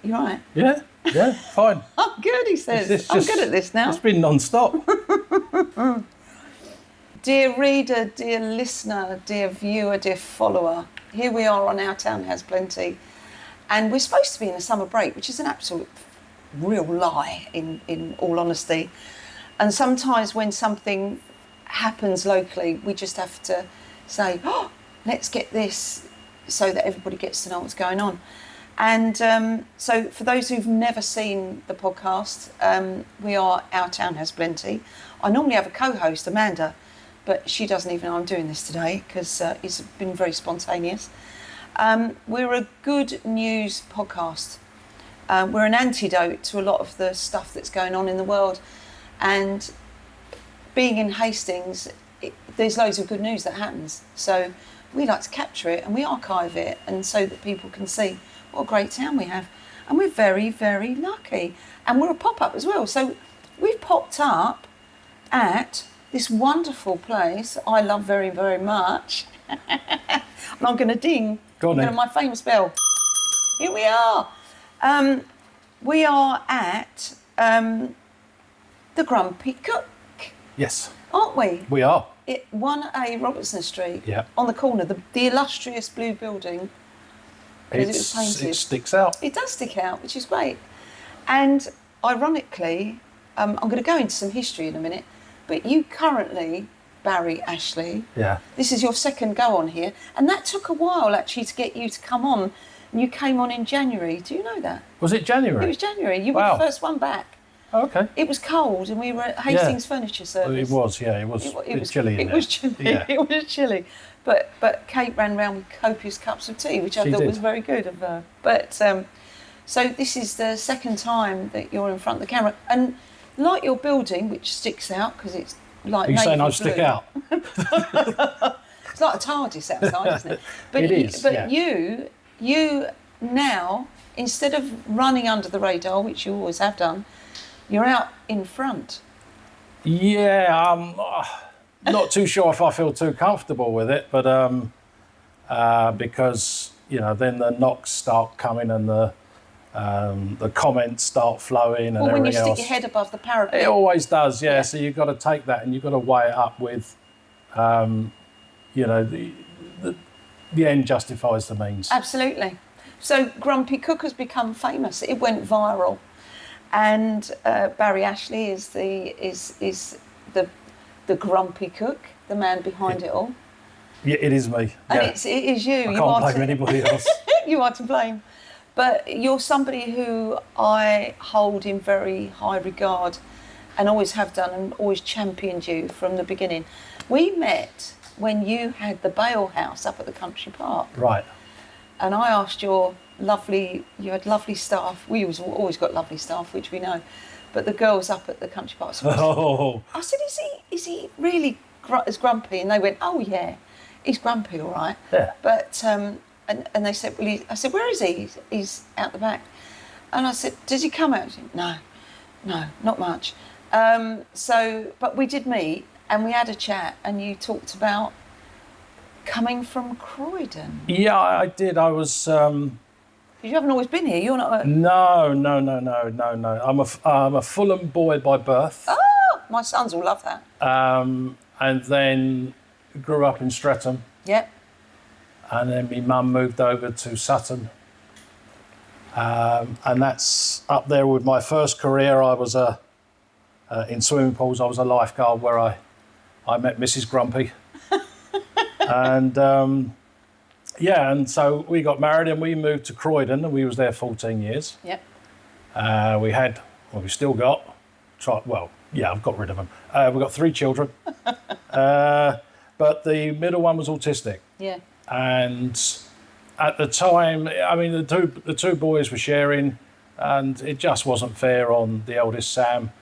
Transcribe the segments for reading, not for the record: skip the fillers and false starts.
You all right? Yeah, fine. I'm good, he says. I'm good at this now. It's been non-stop. Dear reader, dear listener, dear viewer, dear follower, here we are on Our Town Has Plenty. And we're supposed to be in a summer break, which is an absolute real lie, in all honesty. And sometimes when something happens locally, we just have to say, oh, let's get this, so that everybody gets to know what's going on. And so for those who've never seen the podcast, we are Our Town Has Plenty. I normally have a co-host, Amanda, but she doesn't even know I'm doing this today because it's been very spontaneous. We're a good news podcast. We're an antidote to a lot of the stuff that's going on in the world. And being in Hastings, there's loads of good news that happens. So we like to capture it and we archive it, and so that people can see what a great town we have. And we're very, very lucky. And we're a pop-up as well. So we've popped up at this wonderful place I love very, very much. And I'm going to ding. Go on then. My famous bell. Here we are. We are at the Grumpy Cook. Yes. Aren't we? We are. 1A Robertson Street. Yeah. On the corner, the illustrious blue building. It sticks out. It does stick out, which is great. And ironically, I'm going to go into some history in a minute, but you currently, Barry Ashley, this is your second go on here, and that took a while actually to get you to come on, and you came on in January. Do you know that? Was it January? It was January. You were the first one back. Oh, okay. It was cold, and we were at Hastings Furniture Service. It was, yeah. It was chilly in there. It was chilly. Yeah. It was chilly. But Kate ran round with copious cups of tea, which I thought was very good of her. But so this is the second time that you're in front of the camera, and like your building, which sticks out because it's like. Are you saying I blue. stick out? It's like a TARDIS outside, isn't it? But it is. But you now, instead of running under the radar, which you always have done, you're out in front. Yeah, I'm not too sure if I feel too comfortable with it, but because then the knocks start coming and the comments start flowing and everything else. Well, when you stick your head above the parapet. It always does, yeah. So you've got to take that and you've got to weigh it up with, the end justifies the means. Absolutely. So Grumpy Cook has become famous. It went viral. And Barry Ashley is the Grumpy Cook, the man behind it all. Yeah, it is me. And yeah. it is you. I can't blame anybody else. You are to blame. But you're somebody who I hold in very high regard and always have done, and always championed you from the beginning. We met when you had the Bale House up at the country park. Right. And I asked you had lovely staff. We always got lovely staff, which we know. But the girls up at the country park. I said, is he really as grumpy? And they went, oh yeah, he's grumpy, all right. Yeah. But and they said, I said, where is he? He's out the back. And I said, does he come out? Said, no, not much. But we did meet and we had a chat, and you talked about coming from Croydon. Yeah, I did. I was. You haven't always been here. You're not. No. I'm a Fulham boy by birth. Oh, my sons will love that. And then grew up in Streatham. Yep. And then my mum moved over to Sutton. And that's up there with my first career. I was in swimming pools. I was a lifeguard where I met Mrs. Grumpy. And and so we got married and we moved to Croydon, and we was there 14 years. Yep. We still got, I've got rid of them. We've got 3 children, but the middle one was autistic. Yeah. And at the time, I mean, the two boys were sharing, and it just wasn't fair on the eldest Sam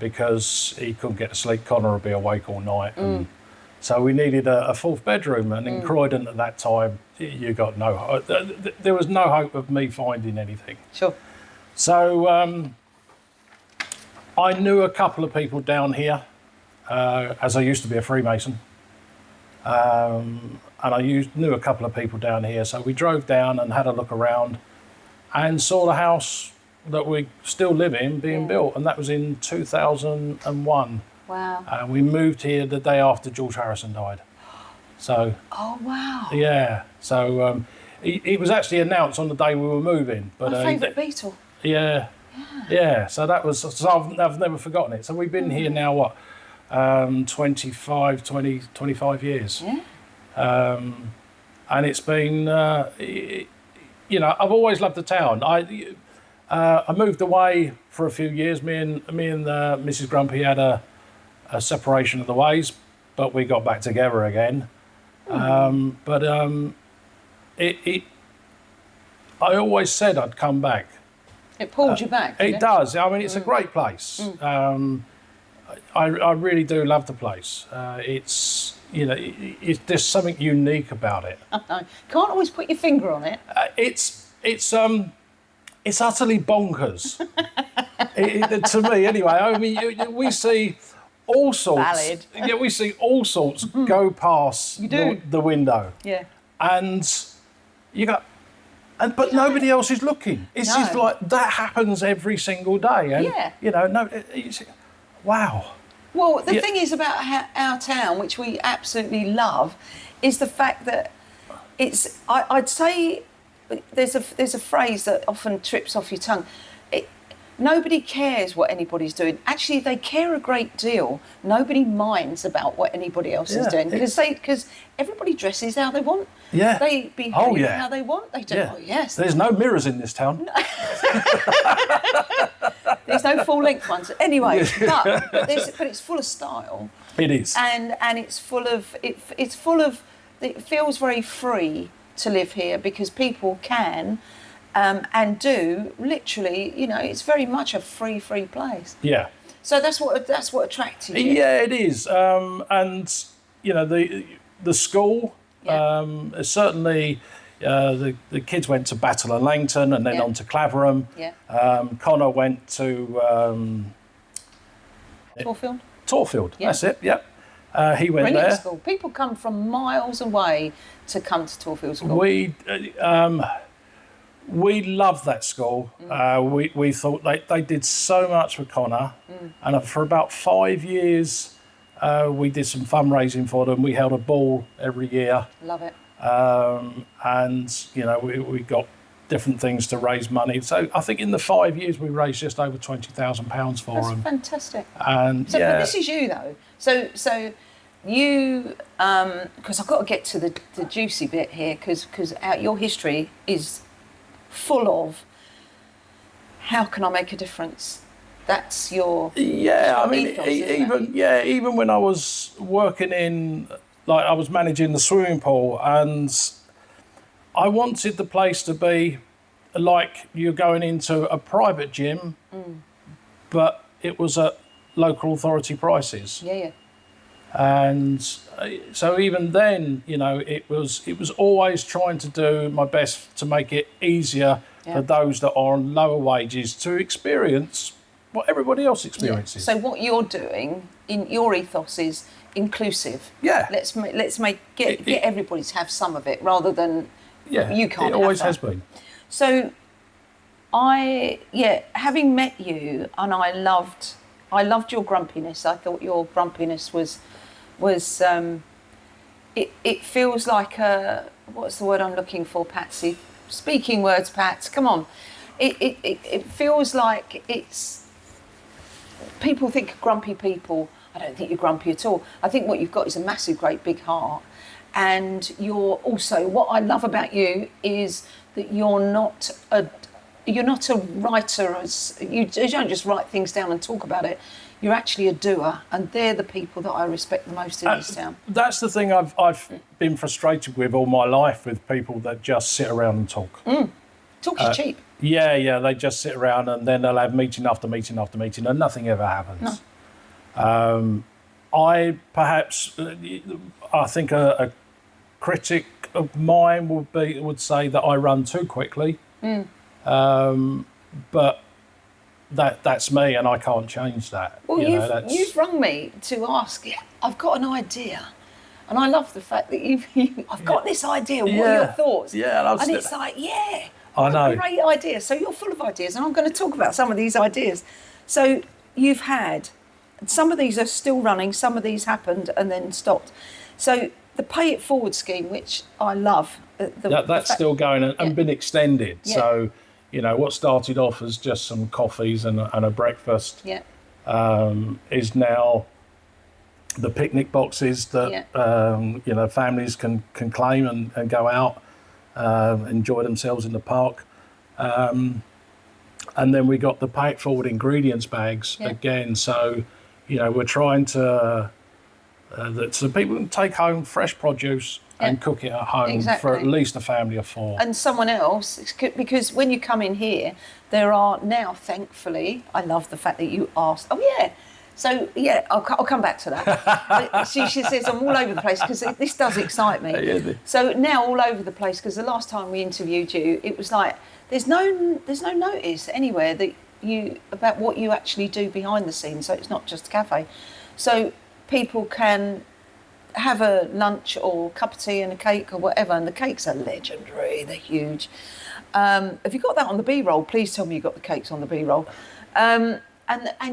because he couldn't get to sleep. Connor would be awake all night. And so we needed a 4th bedroom, and in Croydon at that time, you got no hope. There was no hope of me finding anything. Sure. So I knew a couple of people down here, as I used to be a Freemason. And I knew a couple of people down here, so we drove down and had a look around. and saw the house that we still live in being built, and that was in 2001. Wow. And we moved here the day after George Harrison died. So. Oh wow. Yeah. So it was actually announced on the day we were moving. But My favourite Beatle. Yeah. Yeah. So that was. So I've never forgotten it. So we've been here now. What? 25 years. Yeah. And it's been. I've always loved the town. I moved away for a few years. Me and Mrs. Grumpy had a separation of the ways, but we got back together again. I always said I'd come back. It pulled you back. It does. I mean, it's a great place. I really do love the place. There's something unique about it. Can't always put your finger on it. It's utterly bonkers. To me, anyway. I mean, we see all sorts. Valid. Yeah, we see all sorts go past the window. Yeah. And you go, but nobody else is looking. It's just like that happens every single day. And wow. Well, the thing is about our town, which we absolutely love, is the fact that it's. I'd say there's a phrase that often trips off your tongue. Nobody cares what anybody's doing. Actually, they care a great deal. Nobody minds about what anybody else is doing because everybody dresses how they want. Yeah. They behave how they want. They do. Yeah. Oh, yes. There's no mirrors in this town. There's no full-length ones. Anyway, but it's full of style. It is. And it's full of it feels very free to live here because people can. And do literally, it's very much a free place. Yeah. So that's what attracted you. Yeah, it is. And the school certainly. The kids went to Battle and Langton and then on to Claverham. Yeah. Connor went to Torfield. Torfield. Yeah. That's it. Yep. He went Brilliant there. School. People come from miles away to come to Torfield School. We loved that school. We thought they did so much for Connor, and for about 5 years, we did some fundraising for them. We held a ball every year. Love it. And we got different things to raise money. So I think in the 5 years we raised just over £20,000 for them. That's fantastic. And but this is you though. So you because I've got to get to the juicy bit here because your history is full of how can I make a difference? That's your ethos, even when I was working in, like I was managing the swimming pool, and I wanted the place to be like you're going into a private gym, but it was at local authority prices. Yeah. And so even then, it was always trying to do my best to make it easier for those that are on lower wages to experience what everybody else experiences. So what you're doing in your ethos is inclusive. Yeah. Let's get everybody to have some of it rather than you can't. It always have has been. So having met you, and I loved your grumpiness. I thought your grumpiness was it feels like what's the word I'm looking for, Patsy? Speaking words, Pat. Come on. It feels like it's people think of grumpy people. I don't think you're grumpy at all. I think what you've got is a massive, great big heart. And you're also, what I love about you is that you're not a writer. You don't just write things down and talk about it. You're actually a doer, and they're the people that I respect the most in this town. That's the thing I've been frustrated with all my life, with people that just sit around and talk. Talk is cheap. Yeah, they just sit around and then they'll have meeting after meeting after meeting and nothing ever happens. No. I think a critic of mine would say that I run too quickly, but that's me, and I can't change that. Well, you've rung me to ask. I've got an idea, and I love the fact that I've got this idea. What are your thoughts? Yeah, and it's like, I know. Great idea. So you're full of ideas, and I'm going to talk about some of these ideas. So you've had, some of these are still running, some of these happened and then stopped. So the Pay It Forward scheme, which I love. That's still going and been extended. Yeah. So, what started off as just some coffees and a breakfast is now the picnic boxes that, families can claim and go out, enjoy themselves in the park. And then we got the Pay It Forward ingredients bags again. So, we're trying to, so people can take home fresh produce and cook it at home for at least a family of 4. And someone else, because when you come in here, there are now, thankfully, I love the fact that you asked, so, I'll come back to that. But she says I'm all over the place because this does excite me. So now all over the place, because the last time we interviewed you, it was like, there's no notice anywhere that about what you actually do behind the scenes. So it's not just a cafe. So people can have a lunch or a cup of tea and a cake or whatever, and the cakes are legendary, they're huge. If you got that on the B-roll, please tell me you got the cakes on the B-roll. And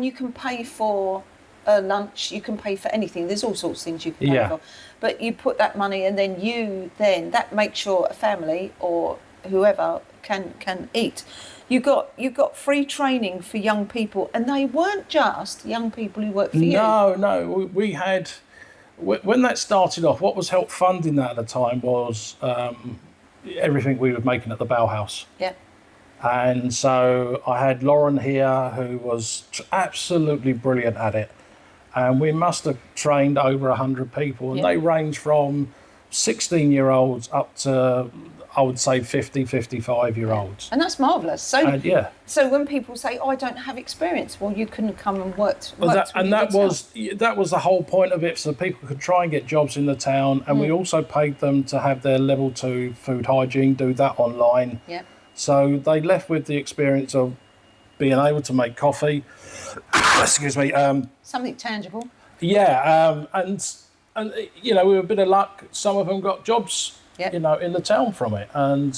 you can pay for a lunch, you can pay for anything. There's all sorts of things you can pay for. But you put that money and then that makes sure a family or whoever can eat. You got free training for young people, and they weren't just young people who work for you. No, we had, when that started off, what was help funding that at the time was everything we were making at the Bauhaus. Yeah. And so I had Lauren here, who was absolutely brilliant at it. And we must have trained over 100 people. And they range from 16-year-olds up to, I would say, 50, 55-year-olds. And that's marvellous. So, so when people say, I don't have experience, well, you couldn't come and worked that was the whole point of it, so people could try and get jobs in the town. And we also paid them to have their level 2 food hygiene, do that online. Yeah. So they left with the experience of being able to make coffee. Excuse me. Something tangible. Yeah, and with a bit of luck, some of them got jobs, in the town from it, and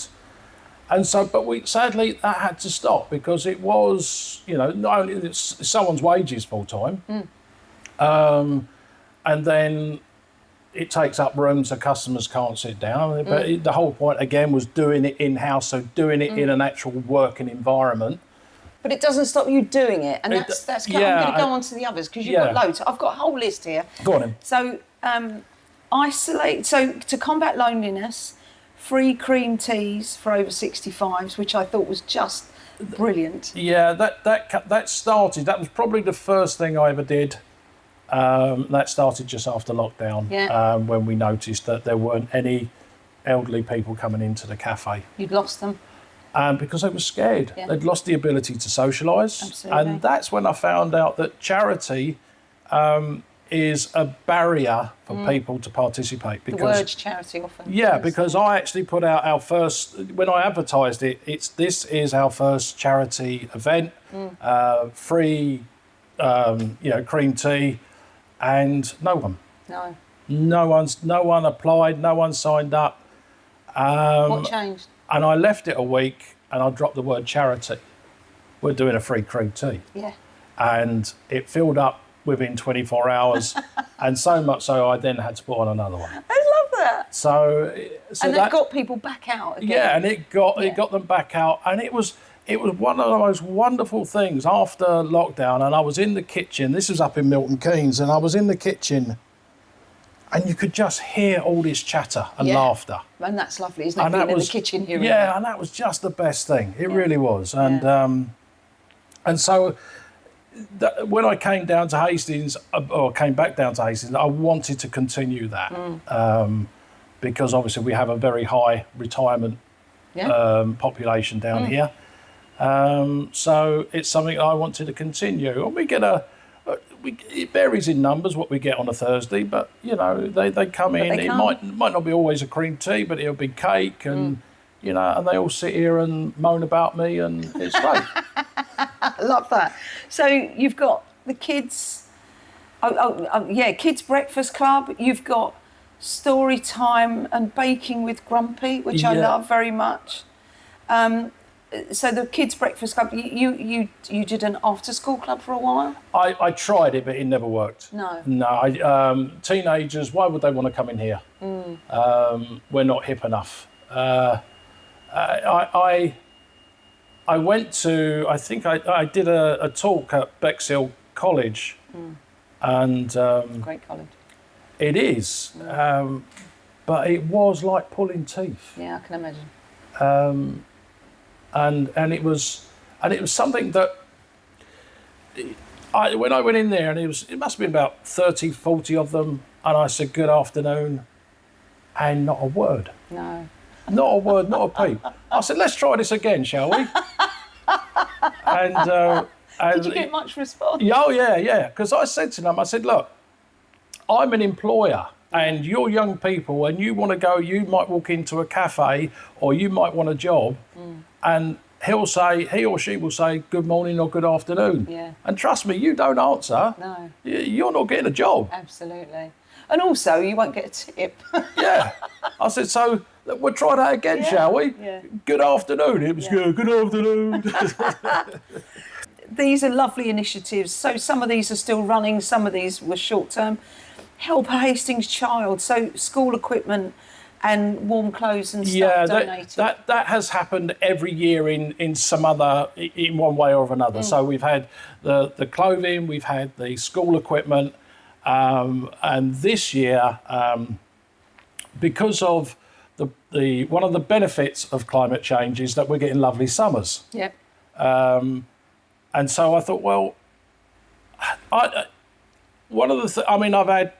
so. But sadly that had to stop because it was, not only it's someone's wages full time, and then it takes up room so customers can't sit down. But the whole point, again, was doing it in-house, so doing it in an actual working environment. But it doesn't stop you doing it. And that's I'm going to go on to the others because you've got loads. I've got a whole list here. Go on then. So to combat loneliness, free cream teas for over 65s, which I thought was just brilliant. Yeah, that started, that was probably the first thing I ever did. That started just after lockdown, when we noticed that there weren't any elderly people coming into the cafe. You'd lost them? Because they were scared. Yeah. They'd lost the ability to socialise. Absolutely. And that's when I found out that charity is a barrier for people to participate. Because, the word charity often. Yeah, because I actually put out our first, when I advertised it, this is our first charity event, free, cream tea. And no one. No one applied. No one signed up. What changed? And I left it a week, and I dropped the word charity. We're doing a free cream tea. Yeah. And it filled up within 24 hours, and so much so I then had to put on another one. I love that. So that got people back out again. Yeah, and it got them back out, and it was one of the most wonderful things after lockdown. And I was in the kitchen. This was up in Milton Keynes, and I was in the kitchen, and you could just hear all this chatter and laughter. And that's lovely, isn't it? Being in the kitchen here. Yeah, and that was just the best thing. It really was. And so when I came down to Hastings, or came back down to Hastings, I wanted to continue that because obviously we have a very high retirement population down here. So it's something I wanted to continue. And we get it varies in numbers what we get on a Thursday, but they come in. It might not be always a cream tea, but it'll be cake and and they all sit here and moan about me, and it's great. I love that. So you've got the kids, kids breakfast club. You've got story time and baking with Grumpy, which I love very much. So the kids' breakfast club, you did an after-school club for a while? I tried it, but it never worked. No. No, teenagers, why would they want to come in here? We're not hip enough. I went to, I think I did a talk at Bexhill College, and Great college. it is, but it was like pulling teeth. Yeah, I can imagine. And it was something that when I went in there, and it must have been about 30, 40 of them, and I said good afternoon, and not a word. No. Not a word, not a peep. I said, let's try this again, shall we? And Did you get much response? oh yeah, because I said to them, I said, look, I'm an employer, and you're young people, and you want to go, you might walk into a cafe, or you might want a job, and he or she will say good morning or good afternoon. Yeah. And trust me, you don't answer. No. You're not getting a job. Absolutely. And also, you won't get a tip. Yeah. I said, so we'll try that again, shall we? Yeah. Good afternoon. It was good. Good afternoon. These are lovely initiatives. So some of these are still running, some of these were short term. Help a Hastings Child, so school equipment and warm clothes and stuff donated. That has happened every year in some other, in one way or another. So we've had the clothing, we've had the school equipment, and this year, because of the one of the benefits of climate change is that we're getting lovely summers. Yep. And so I thought, well, I've had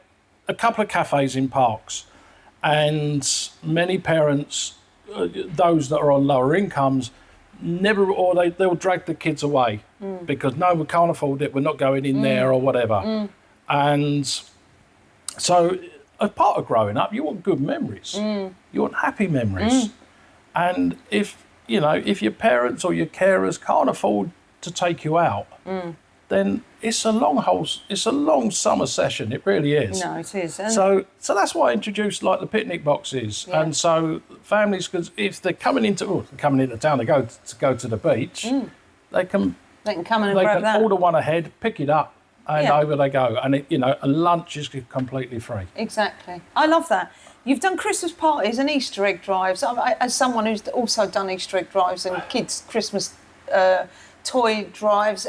a couple of cafes in parks, and many parents, those that are on lower incomes, they'll drag the kids away because no, we can't afford it. We're not going in there or whatever. And so, as part of growing up, you want good memories. You want happy memories. And if your parents or your carers can't afford to take you out, then it's a long summer session. It really is. No, it is. And so that's why I introduced like the picnic boxes, and so families, because if they're coming into town, they go to the beach, they can come in and grab that. Order one ahead, pick it up, and over they go. And and lunch is completely free. Exactly. I love that. You've done Christmas parties and Easter egg drives. As someone who's also done Easter egg drives and kids' Christmas toy drives,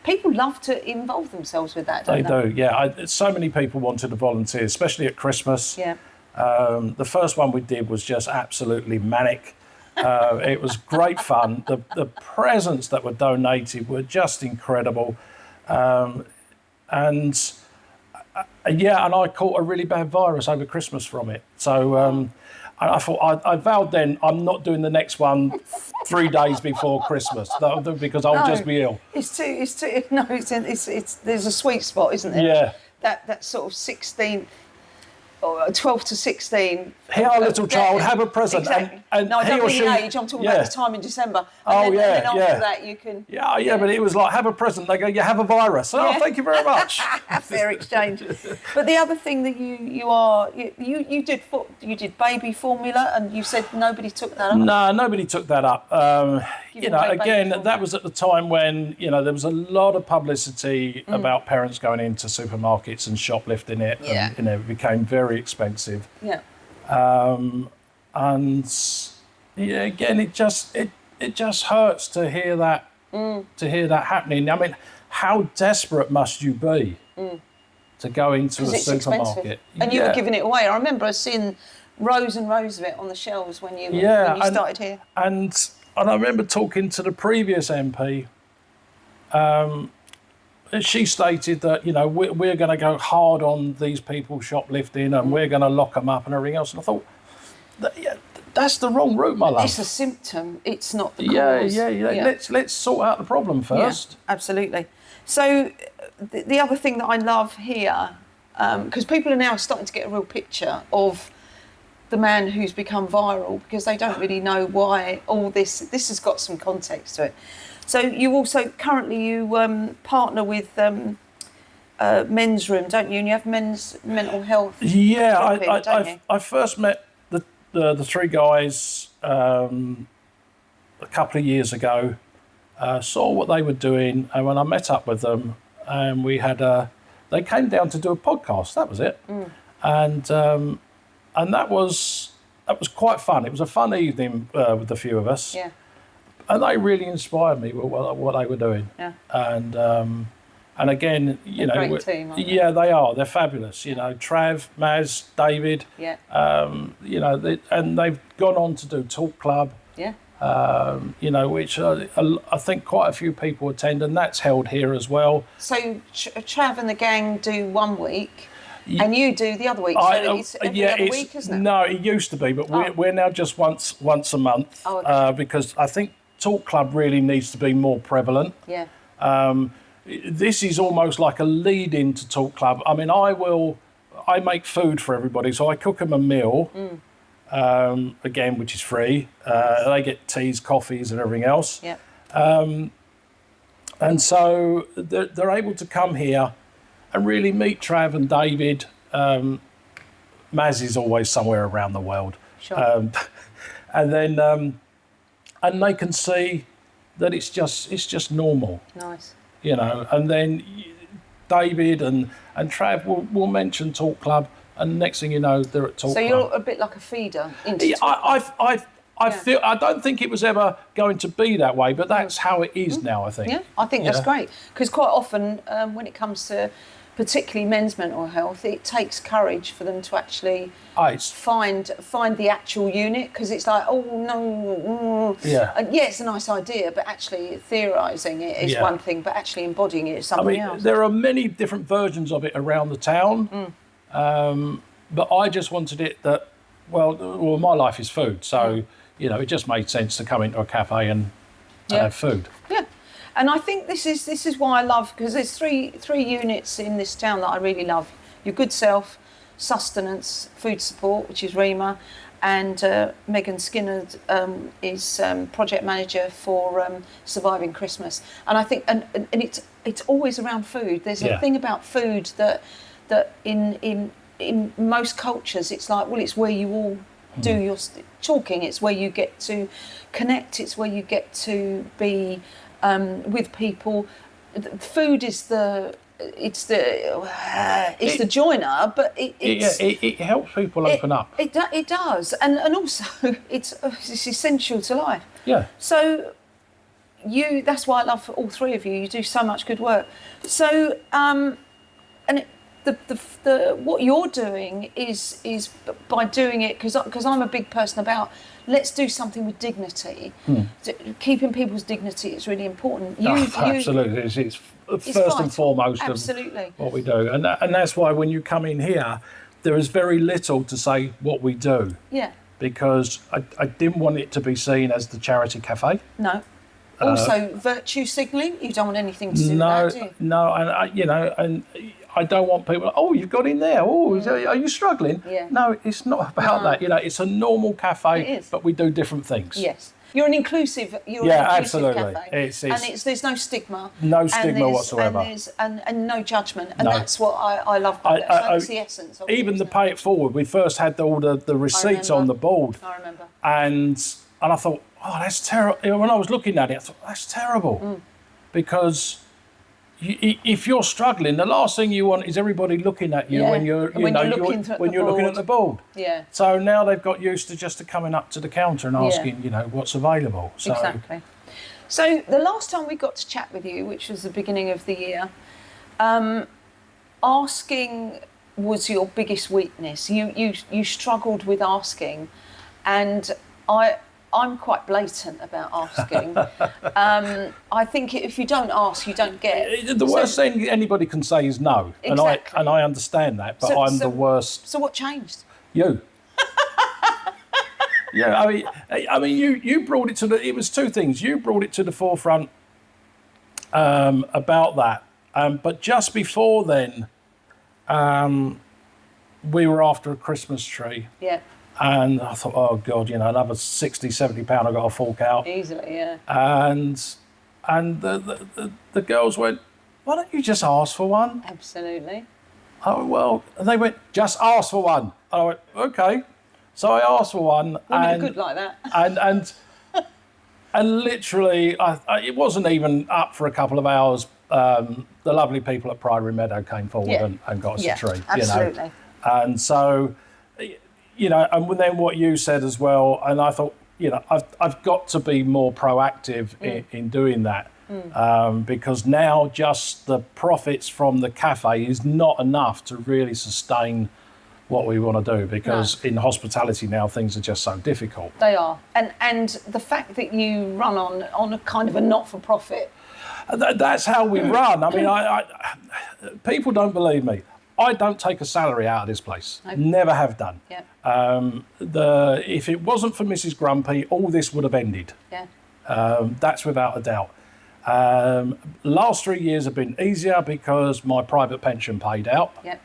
people love to involve themselves with that, don't they? They do, yeah. So many people wanted to volunteer, especially at Christmas. Yeah. The first one we did was just absolutely manic. It was great fun. The presents that were donated were just incredible. And I caught a really bad virus over Christmas from it. So I thought, I vowed then I'm not doing the next one 3 days before Christmas because I'll just be ill. It's there's a sweet spot, isn't there? Yeah. That sort of 16th or 12 to 16. Here, little child, have a present. Exactly. And no, I he don't or mean she, age, I'm talking about the time in December. And then after that you can... Yeah, but it was like, have a present. They go, you have a virus. Oh, thank you very much. Fair exchange. But the other thing that you did baby formula, and you said nobody took that up? No, nobody took that up. Again, that was at the time when, there was a lot of publicity about parents going into supermarkets and shoplifting it. Yeah. And, it became very expensive. Yeah. Again, it just hurts to hear that happening. I mean, how desperate must you be to go into the supermarket? Expensive. And you were giving it away. I remember seeing rows and rows of it on the shelves when you started here. And I remember talking to the previous MP. She stated that we're going to go hard on these people shoplifting and we're going to lock them up and everything else. And I thought, that's the wrong route, my love. It's a symptom. It's not the cause. Yeah. Let's sort out the problem first. Yeah, absolutely. So the other thing that I love here, because people are now starting to get a real picture of the man who's become viral, because they don't really know why all this has got some context to it. So you also currently partner with Men's Room, don't you? And you have men's mental health. Yeah, I first met the three guys a couple of years ago, saw what they were doing, and when I met up with them, and they came down to do a podcast. That was it, and that was quite fun. It was a fun evening with the few of us, and they really inspired me with what they were doing. And again, great team, aren't they? yeah, they are. They're fabulous. Trav, Maz, David. Yeah. And they've gone on to do Talk Club. Yeah. Which I think quite a few people attend, and that's held here as well. So Trav and the gang do one week, and you do the other week. So it's every other week, isn't it? No, it used to be, but we're now just once a month. Oh, okay. Because I think Talk Club really needs to be more prevalent. Yeah. This is almost like a lead into Talk Club. I mean, I make food for everybody, so I cook them a meal. Again, which is free. They get teas, coffees, and everything else. Yeah. And so they're able to come here and really meet Trav and David. Maz is always somewhere around the world. Sure. And then and they can see that it's just normal. Nice. And then David and Trav will mention Talk Club. And next thing you know, they're at Talk Club. So you're a bit like a feeder into I feel. I don't think it was ever going to be that way, but that's how it is now, I think. Yeah, I think that's great. Because quite often, when it comes to particularly men's mental health, it takes courage for them to actually find the actual unit. Because it's like, oh no, and it's a nice idea, but actually theorising it is one thing, but actually embodying it is something else. There are many different versions of it around the town. But I just wanted it that, well, my life is food, so it just made sense to come into a cafe and have food. Yeah, and I think this is why I love, because there's three units in this town that I really love. Your Good Self, Sustenance, Food Support, which is Rima, and Megan Skinner is project manager for Surviving Christmas. And I think and it's always around food. There's a thing about food that in most cultures, it's like, well, it's where you all do your talking. It's where you get to connect. It's where you get to be with people. Food is the joiner, but it helps people open up. It does, and also it's essential to life. Yeah. So that's why I love all three of you. You do so much good work. So the what you're doing is by doing it, because I'm a big person about, let's do something with dignity. Keeping people's dignity is really important. Absolutely, it's first and foremost absolutely of what we do, and that's why when you come in here, there is very little to say what we do. Yeah. Because I didn't want it to be seen as the charity cafe. No. Also, virtue signalling. You don't want anything to do with that, do you? No, and I don't want people. Oh, you've got in there. Oh, are you struggling? Yeah. No, it's not about that. It's a normal cafe, but we do different things. Yes. You're an inclusive. Absolutely. Cafe. There's no stigma. No stigma whatsoever. And no judgment. And that's what I love about it. That's the essence of it. Even the pay it forward. We first had all the receipts on the board. I remember. And I thought, oh, that's terrible. When I was looking at it, I thought, that's terrible. Because if you're struggling, the last thing you want is everybody looking at you when you're looking at the board. Yeah. So now they've got used to just coming up to the counter and asking, what's available. So. Exactly. So the last time we got to chat with you, which was the beginning of the year, asking was your biggest weakness. You struggled with asking, and I'm quite blatant about asking. I think if you don't ask, you don't get. The worst thing anybody can say is no, exactly. and I understand that, but I'm the worst. So what changed? You. Yeah, I mean, you brought it to the. It was two things. You brought it to the forefront about that, but just before then, we were after a Christmas tree. Yeah. And I thought, oh God, another 60, 70 £70 I got to fork out. Easily, yeah. And the girls went, why don't you just ask for one? Absolutely. Oh, well, and they went, just ask for one. I went, okay. So I asked for one. Women are good like that. And And literally, it wasn't even up for a couple of hours. The lovely people at Priory Meadow came forward and got us a tree. Absolutely. You know? And so, you know, and then what you said as well, and I thought, you know, I've got to be more proactive in doing that. Because now just the profits from the cafe is not enough to really sustain what we want to do, because in hospitality now things are just so difficult. They are. And the fact that you run on a kind of a not-for-profit. That's how we run. I mean, I people don't believe me. I don't take a salary out of this place. Nope. Never have done. Yeah. If it wasn't for Mrs. Grumpy, all this would have ended. Yeah. That's without a doubt. Last 3 years have been easier because my private pension paid out. Yep.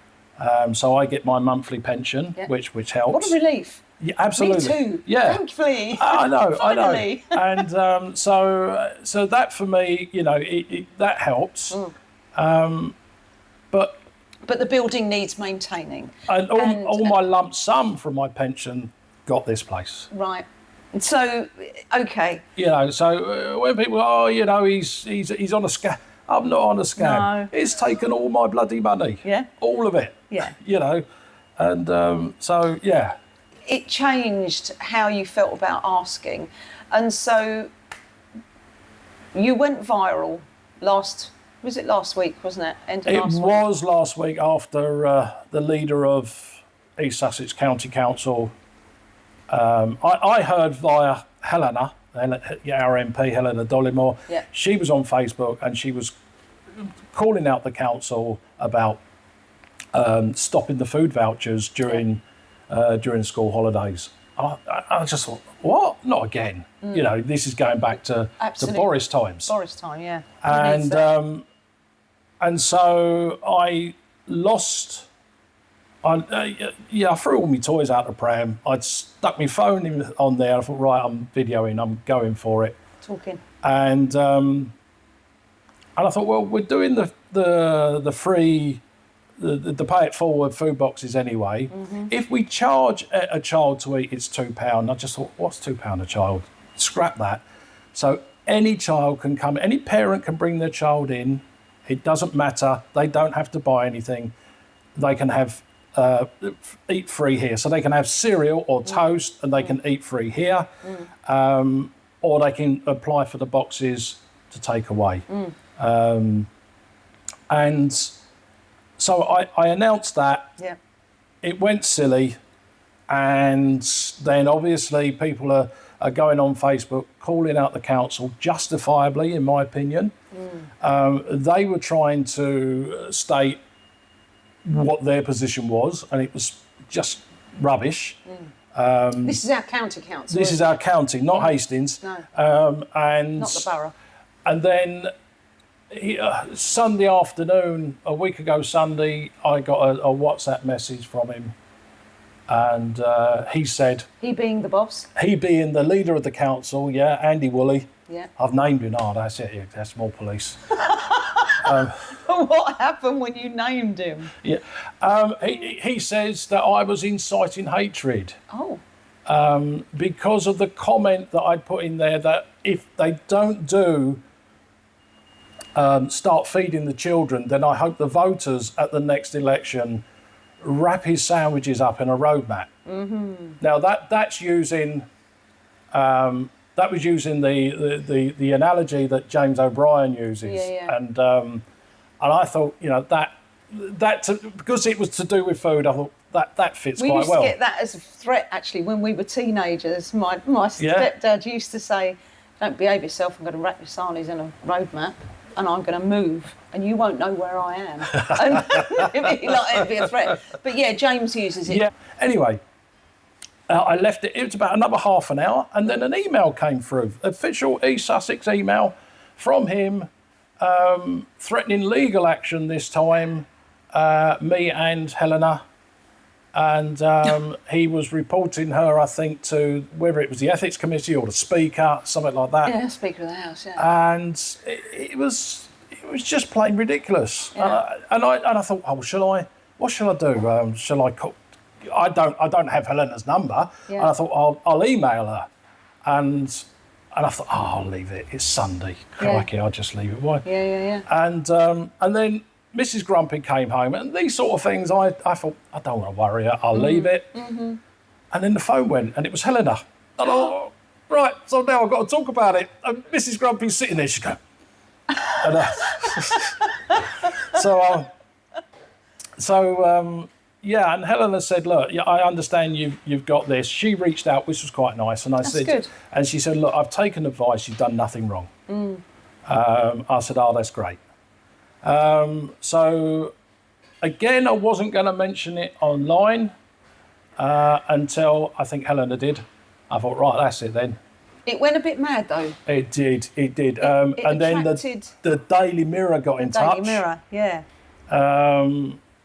So I get my monthly pension, which helps. What a relief. Yeah, absolutely. Me too. Yeah. Thankfully. I know. Finally. I know. And so that for me, you know, that helps. But the building needs maintaining. And all my lump sum from my pension got this place. Right. So, okay. You know, so when people, you know, he's on a scam. I'm not on a scam. No. It's taken all my bloody money. Yeah. All of it. Yeah. You know, and so, yeah. It changed how you felt about asking. And so you went viral last week, wasn't it? It was last week after the leader of East Sussex County Council. I heard via Helena, our MP, Helena Dollymore. Yeah. She was on Facebook and she was calling out the council about stopping the food vouchers during school holidays. I just thought, what? Not again. You know, this is going back to Boris times. Boris time, yeah. And so I lost. I threw all my toys out the pram. I'd stuck my phone on there. I thought, right, I'm videoing. I'm going for it. Talking. And I thought, well, we're doing the free, the pay it forward food boxes anyway. Mm-hmm. If we charge a child to eat, it's £2. I just thought, what's £2 a child? Scrap that. So any child can come. Any parent can bring their child in. It doesn't matter. They don't have to buy anything. They can have eat free here. So they can have cereal or toast and they can eat free here. Or they can apply for the boxes to take away. And so I announced that. Yeah. It went silly. And then obviously people are going on Facebook calling out the council, justifiably, in my opinion. They were trying to state what their position was, and it was just rubbish. This is our county council. This is our county, not Hastings. No. And not the borough. And then Sunday afternoon, a week ago Sunday, I got a WhatsApp message from him. And he said... He being the boss? He being the leader of the council, yeah, Andy Woolley. Yeah. I've named him. Oh, that's it. Yeah, that's more police. What happened when you named him? Yeah. He says that I was inciting hatred. Oh. Because of the comment that I put in there that if they don't start feeding the children, then I hope the voters at the next election wrap his sandwiches up in a road mat. Now that's using that was using the analogy that James O'Brien uses, and I thought, you know, that because it was to do with food, I thought that fits quite well. We used to get that as a threat actually when we were teenagers. My stepdad used to say, "Don't behave yourself. I'm going to wrap your sarnies in a road map. And I'm going to move, and you won't know where I am." And it'd be a threat. But yeah, James uses it. Yeah. Anyway, I left it. It was about another half an hour, and then an email came through, official East Sussex email from him, threatening legal action this time, me and Helena. And he was reporting her, I think, to whether it was the ethics committee or the speaker, something like that. Yeah, Speaker of the House. Yeah. And it was just plain ridiculous. Yeah. And I thought, oh, what shall I do? Shall I call? I don't have Helena's number. Yeah. And I thought I'll email her. And And I thought, oh, I'll leave it. It's Sunday. Crikey, I'll just leave it. Why? Yeah. And then Mrs. Grumpy came home, and these sort of things, I thought, I don't want to worry her. I'll leave it. Mm-hmm. And then the phone went, and it was Helena. And I thought, right, so now I've got to talk about it. And Mrs. Grumpy's sitting there. She's going, and, yeah, and Helena said, look, yeah, I understand you've got this. She reached out, which was quite nice. And I said, good. And she said, look, I've taken advice. You've done nothing wrong. I said, oh, that's great. So, again, I wasn't going to mention it online until I think Helena did. I thought, right, that's it then. It went a bit mad, though. It did. It and then the Daily Mirror got in touch. Daily Mirror, yeah.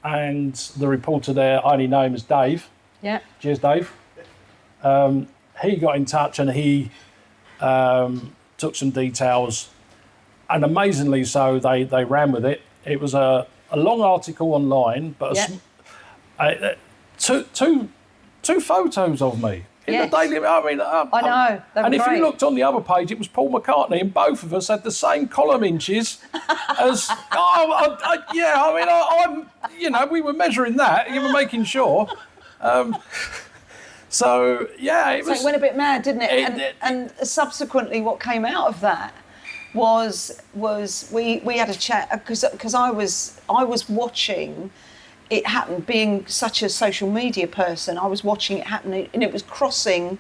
And the reporter there, I only know him as Dave. Yeah. Cheers, Dave. He got in touch and he took some details. And amazingly so, they ran with it. It was a long article online, but two photos of me in the Daily Mirror. I mean, I know. And if great. you looked on the other page, it was Paul McCartney, and both of us had the same column inches as. We were measuring that. You were making sure. So it went a bit mad, didn't it? And subsequently, what came out of that was we had a chat because I was watching it happen. Being such a social media person, I was watching it happen, and it was crossing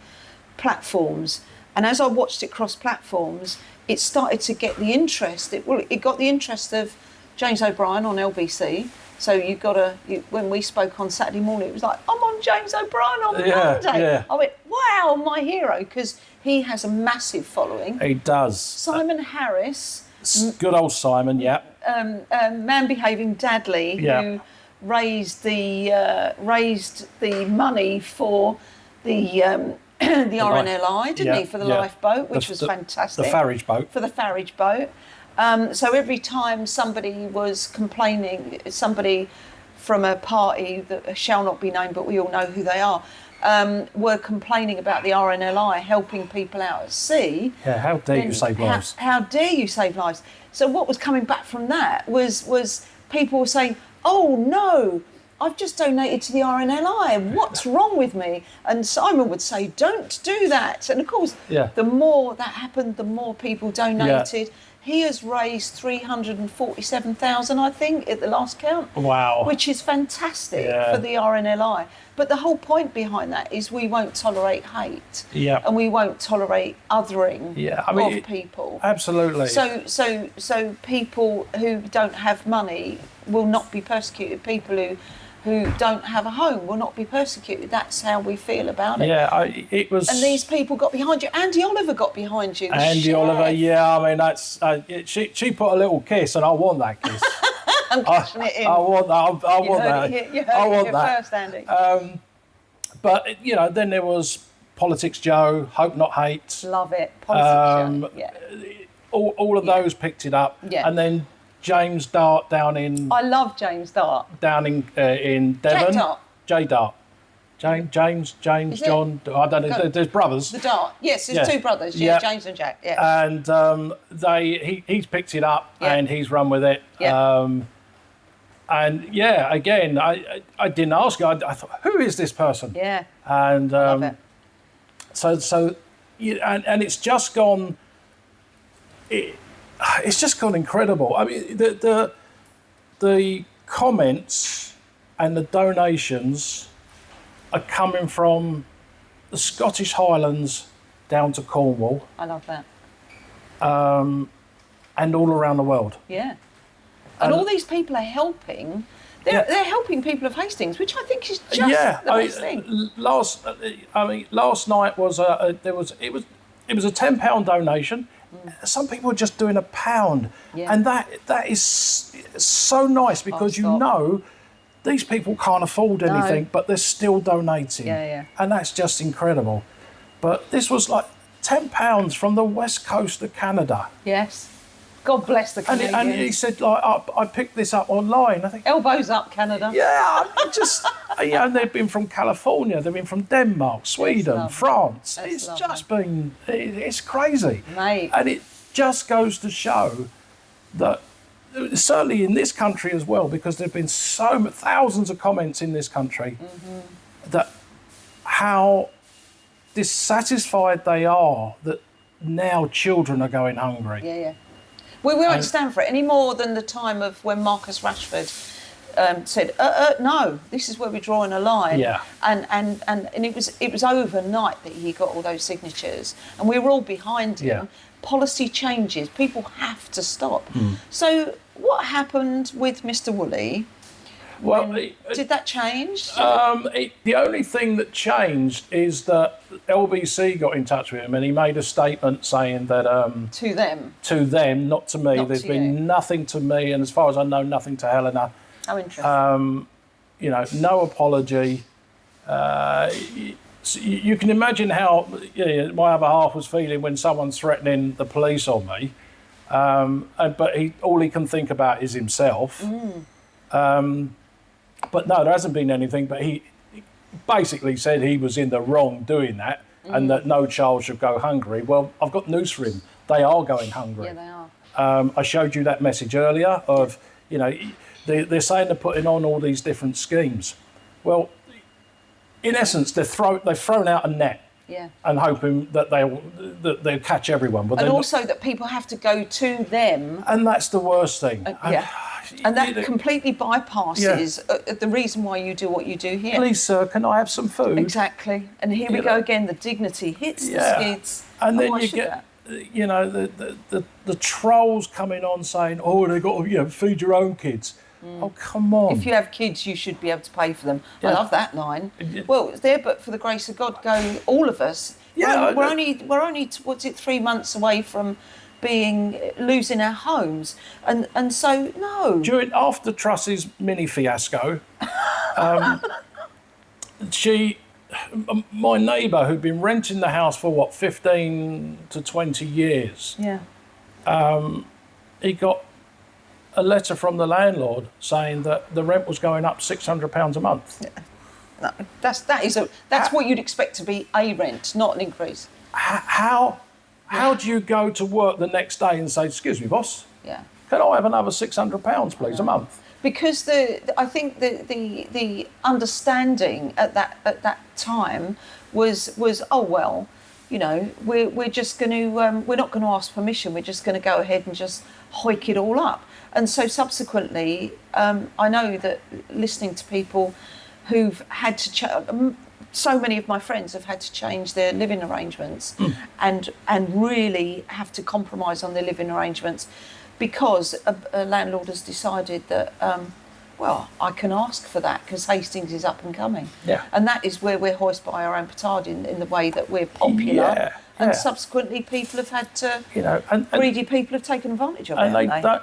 platforms. And as I watched it cross platforms, it started to get the interest. It got the interest of James O'Brien on LBC. So when we spoke on Saturday morning, it was like, I'm on James O'Brien on Monday. Yeah. I went, wow, my hero, because he has a massive following. He does. Simon Harris. Good old Simon, yeah. Man behaving dadly, who raised the money for the RNLI, didn't he, for the lifeboat, which was fantastic. The Farage boat. For the Farage boat. So every time somebody was complaining, somebody from a party that shall not be named, but we all know who they are, were complaining about the RNLI helping people out at sea. Yeah, how dare you save lives? How dare you save lives? So what was coming back from that was people were saying, oh no, I've just donated to the RNLI. What's wrong with me? And Simon would say, don't do that. And of course, the more that happened, the more people donated. Yeah. He has raised 347,000, I think, at the last count. Wow. Which is fantastic for the RNLI. But the whole point behind that is we won't tolerate hate. Yeah. And we won't tolerate othering of people. Absolutely. So people who don't have money will not be persecuted. People who don't have a home will not be persecuted. That's how we feel about it. Yeah, it was. And these people got behind you. Andy Oliver got behind you. Andy Oliver, yeah. I mean, that's she put a little kiss, and I want that kiss. I'm cashing it in. I want that. I want that. You I want it that first, Andy. But then there was Politics Joe, Hope Not Hate. Love it. Politics Joe. Yeah. All of those picked it up. Yeah. And then James Dart down in. I love James Dart. Down in Devon. J Dart. James, John. I don't know. There's brothers. The Dart. Yes, there's two brothers. Yeah, James and Jack. Yeah. And he's picked it up and he's run with it. Yeah. And again, I didn't ask her. I thought, who is this person? Yeah. And love it. So and it's just gone. It's just gone incredible. I mean, the comments and the donations are coming from the Scottish Highlands down to Cornwall. I love that. And all around the world. Yeah. And all these people are helping. They're helping people of Hastings, which I think is just the best thing. Last night was it was a £10 donation. Some people are just doing £1, and that is so nice because these people can't afford anything, but they're still donating. Yeah. And that's just incredible. But this was like £10 from the west coast of Canada. Yes. God bless the Canadians. And he said, I picked this up online. I think, elbows up, Canada. Yeah, Yeah, and they've been from California, they've been from Denmark, Sweden, lovely. France. That's It's lovely. just been, it's crazy. Mate. And it just goes to show that, certainly in this country as well, because there have been thousands of comments in this country, that how dissatisfied they are that now children are going hungry. Yeah. We won't stand for it any more than the time of when Marcus Rashford said, no, this is where we're drawing a line. Yeah. And it was overnight that he got all those signatures, and we were all behind him. Yeah. Policy changes, people have to stop. So what happened with Mr. Woolley? Well, Did that change? the only thing that changed is that LBC got in touch with him, and he made a statement saying that To them? to them, not to me. Not There's to been you. nothing to me, and as far as I know, nothing to Helena. How interesting. No apology. You can imagine how my other half was feeling when someone's threatening the police on me, but all he can think about is himself. But no, there hasn't been anything. But he basically said he was in the wrong doing that, and that no child should go hungry. Well, I've got news for him. They are going hungry. Yeah, they are. I showed you that message earlier of, they're saying they're putting on all these different schemes. Well, in essence, they've thrown out a net. Yeah. And hoping that they'll catch everyone. But And also that people have to go to them. And that's the worst thing. And that completely bypasses the reason why you do what you do here. Please, sir, can I have some food? Exactly. And here we go again. The dignity hits the skids. And then why you should get, that? the trolls coming on saying, "Oh, they got to feed your own kids." Oh, come on! If you have kids, you should be able to pay for them. Yeah. I love that line. Well, it's there, but for the grace of God, go all of us. Yeah, we're only 3 months away from losing our homes, and so no. After Truss's mini fiasco, my neighbour who'd been renting the house for 15 to 20 years, he got a letter from the landlord saying that the rent was going up £600 a month. No, that's what you'd expect to be a rent, not an increase. How do you go to work the next day and say, "Excuse me, boss, Yeah. can I have another £600, please, a month?" Because I think the understanding at that time was oh well, we're just going to we're not going to ask permission. We're just going to go ahead and just hoik it all up. And so subsequently, I know that listening to people who've had to so many of my friends have had to change their living arrangements and really have to compromise on their living arrangements because a landlord has decided that, I can ask for that because Hastings is up and coming. Yeah. And that is where we're hoist by our own petard in the way that we're popular. Yeah. And subsequently people have had to, greedy people have taken advantage of it, and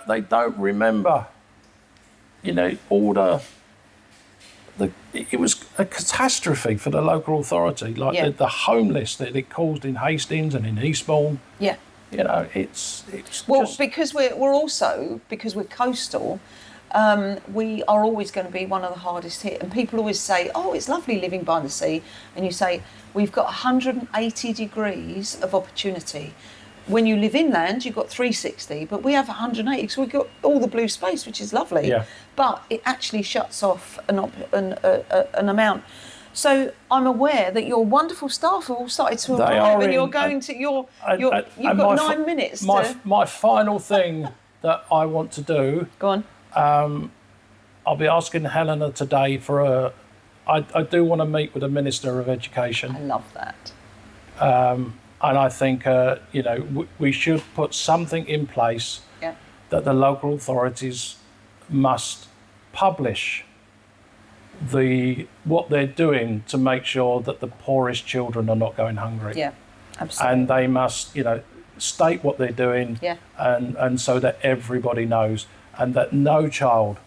they don't remember, all it was a catastrophe for the local authority, like the homeless that it caused in Hastings and in Eastbourne. Yeah. It's well, just... because we're coastal, we are always going to be one of the hardest hit. And people always say, "Oh, it's lovely living by the sea," and you say, "We've got 180 degrees of opportunity." When you live inland, you've got 360, but we have 180, so we've got all the blue space, which is lovely. Yeah. But it actually shuts off an amount. So I'm aware that your wonderful staff have all started to arrive, and you're going to you've got 9 minutes. My final thing that I want to do. Go on. I'll be asking Helena today for I do want to meet with the Minister of Education. I love that. And I think, we should put something in place that the local authorities must publish what they're doing to make sure that the poorest children are not going hungry. Yeah, absolutely. And they must, state what they're doing, and so that everybody knows, and that no child,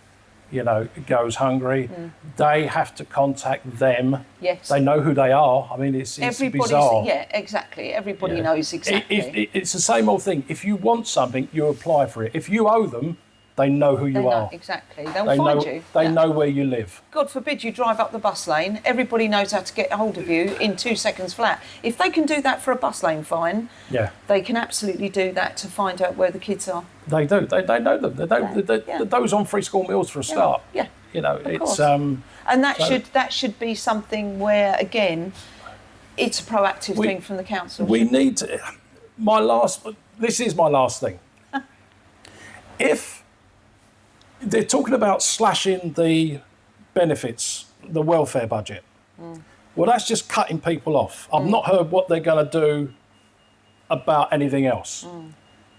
goes hungry. They have to contact them. Yes. They know who they are. I mean, it's bizarre. Yeah, exactly. Everybody knows exactly. It's the same old thing. If you want something, you apply for it. If you owe them, They know who you are. Exactly. They'll They find know, you. They know where you live. God forbid you drive up the bus lane. Everybody knows how to get hold of you in 2 seconds flat. If they can do that for a bus lane fine, they can absolutely do that to find out where the kids are. They do. They know them. Those on free school meals for a start. Yeah. You know, it's and that should be something where, again, it's a proactive thing from the council. We need to. This is my last thing. If they're talking about slashing the benefits, the welfare budget, well, that's just cutting people off. I've not heard what they're going to do about anything else.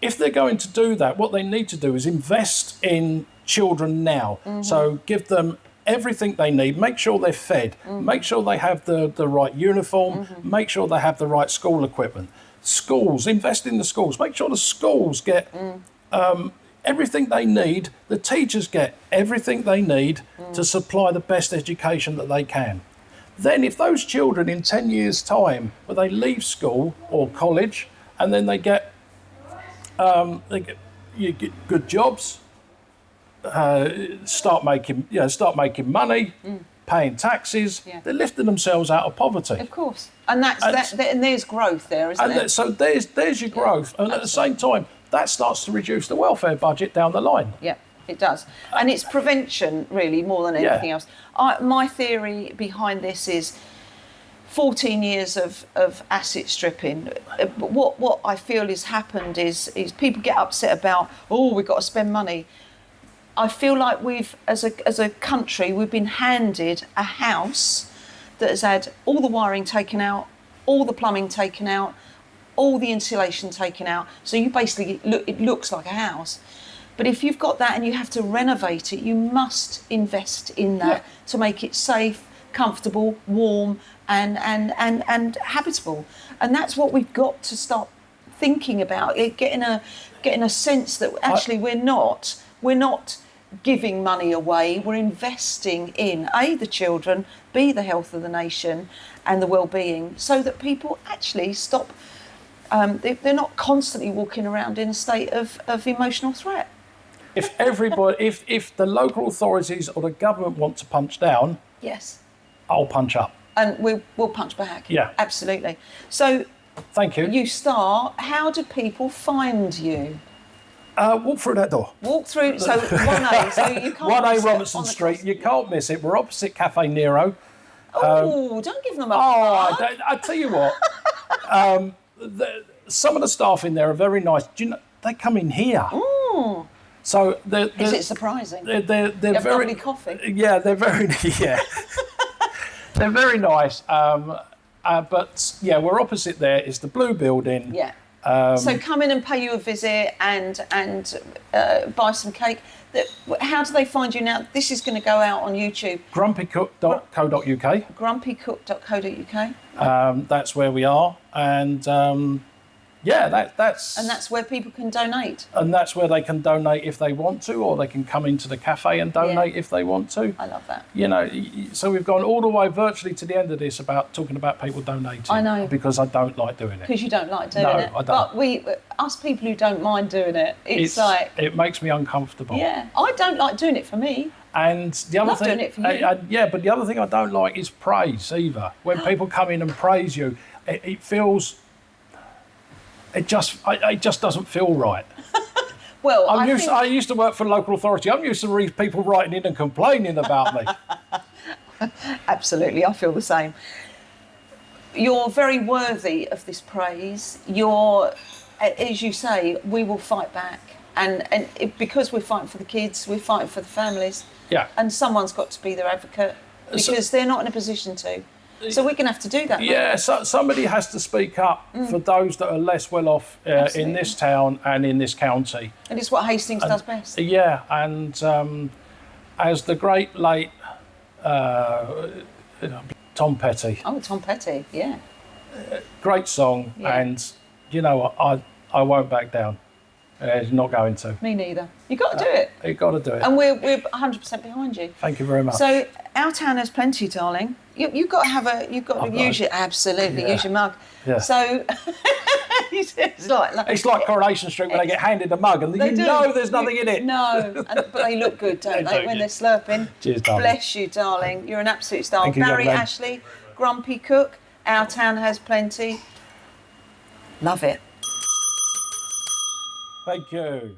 If they're going to do that, what they need to do is invest in children now. So give them everything they need, make sure they're fed, make sure they have the right uniform, make sure they have the right school equipment. Schools, invest in the schools, make sure the schools get everything they need, the teachers get everything they need to supply the best education that they can. Then if those children in 10 years' time, when they leave school or college, and then they get good jobs, start making money, paying taxes. They're lifting themselves out of poverty. Of course, and and there's growth there, isn't there? So there's your growth, and at the same time, that starts to reduce the welfare budget down the line. Yeah, it does, and it's prevention really more than anything else. My theory behind this is 14 years of asset stripping. What I feel has happened is people get upset about, we've got to spend money. I feel like we've, as a country, we've been handed a house that has had all the wiring taken out, all the plumbing taken out, all the insulation taken out. So you basically it looks like a house. But if you've got that and you have to renovate it, you must invest in that to make it safe, comfortable, warm, and habitable. And that's what we've got to start thinking about. Getting a sense that actually we're not giving money away. We're investing in A, the children, B, the health of the nation, and the well-being, so that people actually stop. They're not constantly walking around in a state of emotional threat. If if the local authorities or the government want to punch down, yes, I'll punch up. And we'll punch back. Yeah. Absolutely. So thank you. You start. How do people find you? Walk through that door. Walk through. So 1A. So you can't. 1A Robinson Street. You can't miss it. We're opposite Cafe Nero. Don't give them a plug. I tell you what. Some of the staff in there are very nice. Do you know they come in here? Ooh. So is it surprising? They're very lovely coffee. Yeah, they're very they're very nice. But yeah, we're opposite there. It's the blue building. Yeah. So come in and pay you a visit and buy some cake. How do they find you now? This is going to go out on YouTube. Grumpycook.co.uk. Grumpycook.co.uk. That's where we are, and that's. And that's where people can donate. And that's where they can donate if they want to, or they can come into the cafe and donate if they want to. I love that. You know, so we've gone all the way virtually to the end of this about talking about people donating. I know. Because I don't like doing it. Because you don't like doing it. No, I don't. But us people who don't mind doing it, it's like... It makes me uncomfortable. Yeah. I don't like doing it for me. And the other thing... doing it for you. But the other thing I don't like is praise either. When people come in and praise you, it feels... It just doesn't feel right. Well, I used to work for a local authority. I'm used to read people writing in and complaining about me. Absolutely, I feel the same. You're very worthy of this praise. You're, as you say, we will fight back, because we're fighting for the kids, we're fighting for the families. Yeah. And someone's got to be their advocate because they're not in a position to. So we're going to have to do that. Yeah, somebody has to speak up for those that are less well off in this town and in this county. And it's what Hastings does best. Yeah, and as the great late Tom Petty. Oh, Tom Petty, yeah. Great song, and you know I won't back down. Not going to. Me neither. You've got to do it. You've got to do it. And we're 100% behind you. Thank you very much. So our town has plenty, darling. You've got to use your mug. Yeah. So It's like Coronation Street when they get handed a mug and you know there's nothing in it. No, but they look good, don't they, when they're slurping. Cheers, darling. Bless you, darling. You're an absolute star. Thank you, Barry young man. Ashley, Grumpy Cook, Our Town Has Plenty. Love it. Thank you.